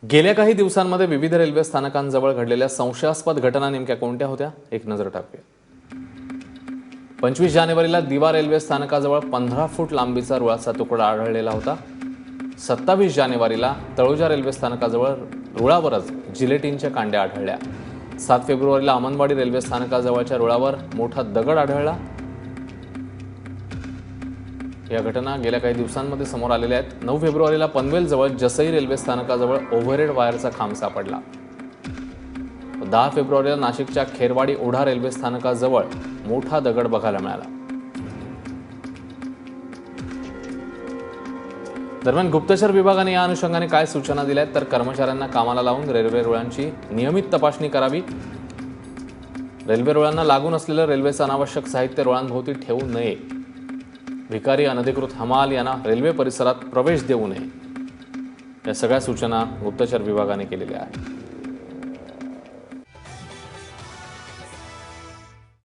गेल्या काही दिवसांमध्ये विविध रेल्वे स्थानकांजवळ घडलेल्या संशयास्पद घटना नेमक्या कोणत्या होत्या, एक नजर टाकूया. 25 जानेवारीला दिवा रेल्वे स्थानकाजवळ 15 फूट लांबीचा रुळाचा तुकडा आढळलेला होता. 27 जानेवारीला तळोजा रेल्वे स्थानकाजवळ रुळावरच जिलेटिनच्या कांड्या आढळल्या. 7 फेब्रुवारीला अमनवाडी रेल्वे स्थानकाजवळच्या रुळावर मोठा दगड आढळला. या घटना गेल्या काही दिवसांमध्ये समोर आलेल्या आहेत. 9 फेब्रुवारीला पनवेलजवळ जसई रेल्वे स्थानकाजवळ ओव्हरहेड वायरचा खांब सापडला. 10 फेब्रुवारीला नाशिकच्या खेरवाडी ओढा रेल्वे स्थानकाजवळ मोठा दगड बघायला मिळाला. दरम्यान गुप्तचर विभागाने या अनुषंगाने काय सूचना दिल्या आहेत तर कर्मचाऱ्यांना कामाला लावून रेल्वे रुळांची नियमित तपासणी करावी. रेल्वे रुळांना लागून असलेलं रेल्वेचं अनावश्यक साहित्य रुळांभोवती ठेवू नये. भिकारी अनधिकृत हमाल यांना रेल्वे परिसरात प्रवेश देऊ नये. या सगळ्या सूचना गुप्तचर विभागाने केलेल्या आहेत.